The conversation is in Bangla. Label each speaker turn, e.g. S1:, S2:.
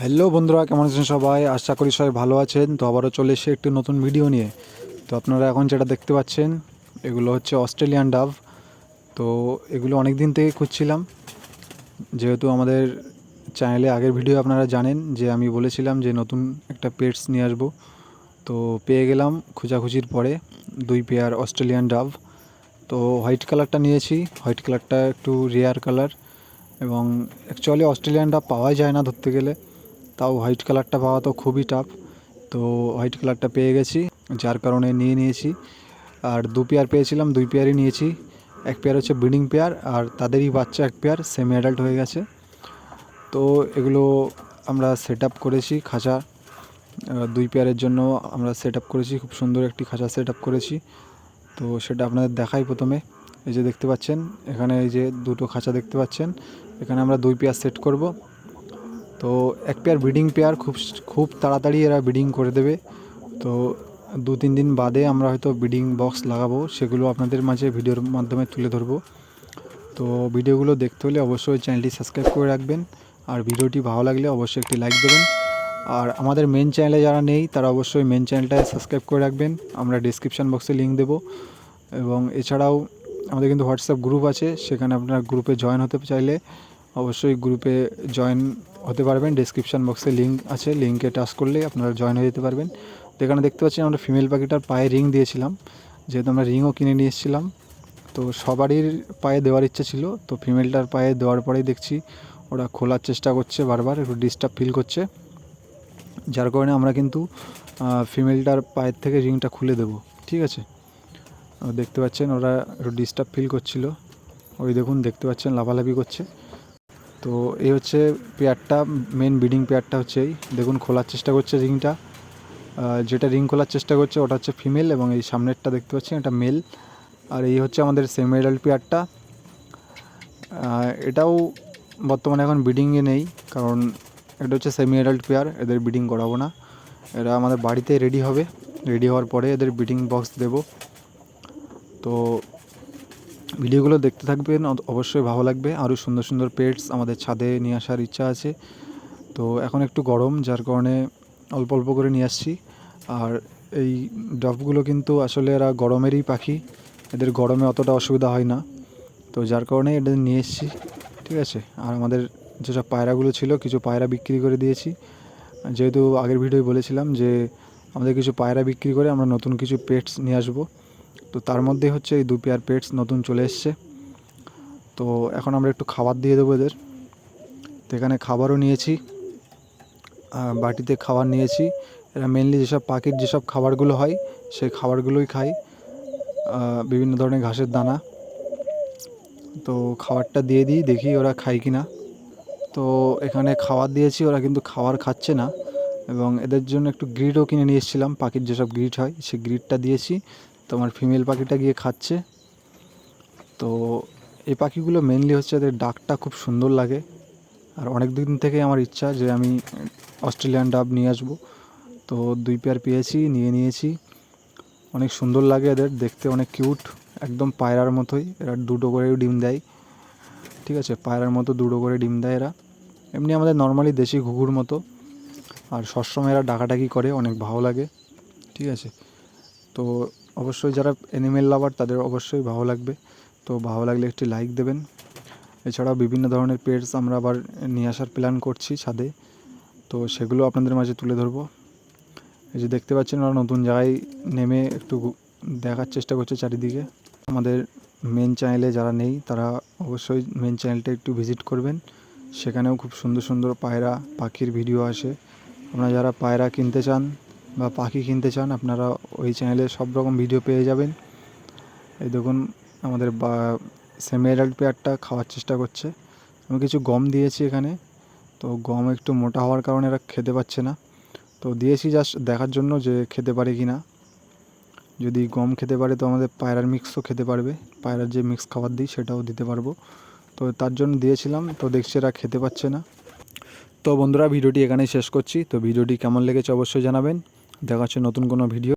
S1: হ্যালো বন্ধুরা, কেমন আছেন সবাই? আশা করি সবাই ভালো আছেন। তো আবারও চলে এসে একটি নতুন ভিডিও নিয়ে। তো আপনারা এখন যেটা দেখতে পাচ্ছেন এগুলো হচ্ছে অস্ট্রেলিয়ান ডাভ। তো এগুলো অনেক দিন থেকে খুঁজছিলাম, যেহেতু আমাদের চ্যানেলে আগের ভিডিও আপনারা জানেন যে আমি বলেছিলাম যে নতুন একটা পেটস নিয়ে আসবো। তো পেয়ে গেলাম খোঁজাখুঁজির পরে 2 পেয়ার অস্ট্রেলিয়ান ডাভ। তো হোয়াইট কালারটা নিয়েছি। হোয়াইট কালারটা একটু রেয়ার কালার এবং অ্যাকচুয়ালি অস্ট্রেলিয়ান ডাভ পাওয়াই যায় না ধরতে গেলে, তাও হোয়াইট কালারটা পাওয়া তো খুবই টাফ। তো হোয়াইট কালারটা পেয়ে গেছি, যার কারণে নিয়ে নিয়েছি। আর 2 পেয়ার পেয়েছিলাম, 2 পেয়ারই নিয়েছি। 1 পেয়ার হচ্ছে ব্রিডিং পেয়ার, আর তাদেরই বাচ্চা 1 পেয়ার সেমি অ্যাডাল্ট হয়ে গেছে। তো এগুলো আমরা সেট আপ করেছি খাঁচা। 2 পেয়ারের জন্য আমরা সেট আপ করেছি, খুব সুন্দর একটি খাঁচা সেট আপ করেছি। তো সেটা আপনাদের দেখাই প্রথমে। এই যে দেখতে পাচ্ছেন এখানে এই যে দুটো খাঁচা দেখতে পাচ্ছেন, এখানে আমরা 2 পেয়ার সেট করব। তো 1 পেয়ার ব্রিডিং পেয়ার খুব খুব তাড়াতাড়ি এরা ব্রিডিং করে দেবে। তো 2-3 দিন বাদে আমরা হয়তো ব্রিডিং বক্স লাগাবো, সেগুলো আপনাদের মাঝে ভিডিওর মাধ্যমে তুলে ধরবো। তো ভিডিওগুলো দেখতে হলে অবশ্যই চ্যানেলটি সাবস্ক্রাইব করে রাখবেন, আর ভিডিওটি ভালো লাগলে অবশ্যই একটি লাইক দেবেন। আর আমাদের মেন চ্যানেলে যারা নেই তারা অবশ্যই মেন চ্যানেলটা সাবস্ক্রাইব করে রাখবেন, আমরা ডিসক্রিপশান বক্সে লিঙ্ক দেবো। এবং এছাড়াও আমাদের কিন্তু হোয়াটসঅ্যাপ গ্রুপ আছে, সেখানে আপনার গ্রুপে জয়েন হতে চাইলে অবশ্যই গ্রুপে জয়েন হতে পারবেন। ডেসক্রিপশান বক্সে লিঙ্ক আছে, লিঙ্কে টাচ করলে আপনারা জয়েন হয়ে যেতে পারবেন। তো এখানে দেখতে পাচ্ছেন আমরা ফিমেল পাখিটার পায়ে রিং দিয়েছিলাম, যেহেতু আমরা রিংও কিনে নিয়ে এসেছিলাম। তো সবারই পায়ে দেওয়ার ইচ্ছা ছিল, তো ফিমেলটার পায়ে দেওয়ার পরেই দেখছি ওরা খোলার চেষ্টা করছে, বারবার একটু ডিস্টার্ব ফিল করছে, যার কারণে আমরা কিন্তু ফিমেলটার পায়ের থেকে রিংটা খুলে দেবো। ঠিক আছে, দেখতে পাচ্ছেন ওরা একটু ডিস্টার্ব ফিল করছিল, ওই দেখুন দেখতে পাচ্ছেন লাফালাফি করছে। তো এই হচ্ছে পেয়ারটা, মেন ব্রিডিং পেয়ারটা হচ্ছে এই দেখুন খোলার চেষ্টা করছে রিংটা। যেটা রিং খোলার চেষ্টা করছে ওটা হচ্ছে ফিমেল, এবং এই সামনেরটা দেখতে পাচ্ছেন এটা মেল। আর এই হচ্ছে আমাদের সেমি অ্যাডাল্ট পেয়ারটা। এটাও বর্তমানে এখন ব্রিডিংয়ে নেই, কারণ এটা হচ্ছে সেমি অ্যাডাল্ট পেয়ার, এদের ব্রিডিং করাবো না। এরা আমাদের বাড়িতে রেডি হবে, রেডি হওয়ার পরে এদের ব্রিডিং বক্স দেব। তো ভিডিওগুলো দেখতে থাকবেন, অবশ্যই ভালো লাগবে। আরও সুন্দর সুন্দর পেটস আমাদের ছাদে নিয়ে আসার ইচ্ছা আছে। তো এখন একটু গরম, যার কারণে অল্প অল্প করে নিয়ে আসছি। আর এই ডভগুলো কিন্তু আসলে এরা গরমেরই পাখি, এদের গরমে অতটা অসুবিধা হয় না, তো যার কারণে এদের নিয়ে এসেছি। ঠিক আছে, আর আমাদের যেসব পায়রাগুলো ছিল কিছু পায়রা বিক্রি করে দিয়েছি, যেহেতু আগের ভিডিওয় বলেছিলাম যে আমাদের কিছু পায়রা বিক্রি করে আমরা নতুন কিছু পেটস নিয়ে আসবো। তো তার মধ্যে হচ্ছে এই 2 পেয়ার পেটস নতুন চলে এসছে। তো এখন আমরা একটু খাবার দিয়ে দেবো এদের। তো এখানে খাবারও নিয়েছি, বাটিতে খাবার নিয়েছি। এরা মেনলি যেসব পাখির যেসব খাবারগুলো হয় সেই খাবারগুলোই খায়, বিভিন্ন ধরনের ঘাসের দানা। তো খাবারটা দিয়ে দিই, দেখি ওরা খায় কি না। তো এখানে খাবার দিয়েছি, ওরা কিন্তু খাবার খাচ্ছে না, এবং এদের জন্য একটু গ্রিডও কিনে নিয়ে এসেছিলাম, পাখির যেসব গ্রিড হয় সেই গ্রিডটা দিয়েছি। তো আমার ফিমেল পাখিটা গিয়ে খাচ্ছে। তো এই পাখিগুলো মেনলি হচ্ছে এদের ডাকটা খুব সুন্দর লাগে, আর অনেক দিন থেকে আমার ইচ্ছা যে আমি অস্ট্রেলিয়ান ডাব নিয়ে আসবো। তো 2 পেয়ার পেয়েছি, নিয়ে নিয়েছি। অনেক সুন্দর লাগে এদের দেখতে, অনেক কিউট, একদম পায়রার মতোই। এরা দুটো করে ডিম দেয়। ঠিক আছে, পায়রার মতো দুটো করে ডিম দেয় এরা, এমনি আমাদের নর্মালি দেশি ঘুঘুর মতো। আর সবসময় এরা ডাকাডাকি করে, অনেক ভালো লাগে। ঠিক আছে, তো অবশ্যই যারা অ্যানিমেল লাভার তাদের অবশ্যই ভালো লাগবে। তো ভালো লাগলে একটি লাইক দেবেন। এছাড়াও বিভিন্ন ধরনের পেটস আমরা আবার নিয়ে আসার প্ল্যান করছি ছাদে, তো সেগুলো আপনাদের মাঝে তুলে ধরবো। এই যে দেখতে পাচ্ছেন ওরা নতুন জায়গায় নেমে একটু দেখার চেষ্টা করছে চারিদিকে। আমাদের মেন চ্যানেলে যারা নেই তারা অবশ্যই মেন চ্যানেলটা একটু ভিজিট করবেন, সেখানেও খুব সুন্দর সুন্দর পায়রা পাখির ভিডিও আসে। আপনারা যারা পায়রা কিনতে চান বা পাখি কিনতে চান আপনারা ওই চ্যানেলে সব রকম ভিডিও পেয়ে যাবেন। এই দেখুন আমাদের সেমি অ্যাডাল্ট পেয়ারটা খাওয়ার চেষ্টা করছে, আমি কিছু গম দিয়েছি এখানে। তো গম একটু মোটা হওয়ার কারণে এরা খেতে পাচ্ছে না, তো দিয়েছি জাস্ট দেখার জন্য যে খেতে পারে কি না। যদি গম খেতে পারে তো আমাদের পায়রার মিক্সও খেতে পারবে, পায়রার যে মিক্স খাবার দিই সেটাও দিতে পারবো। তো তার জন্য দিয়েছিলাম, তো দেখছি এরা খেতে পাচ্ছে না। তো বন্ধুরা ভিডিওটি এখানেই শেষ করছি। তো ভিডিওটি কেমন লেগেছে অবশ্যই জানাবেন। দেখা হচ্ছে নতুন কোনো ভিডিও।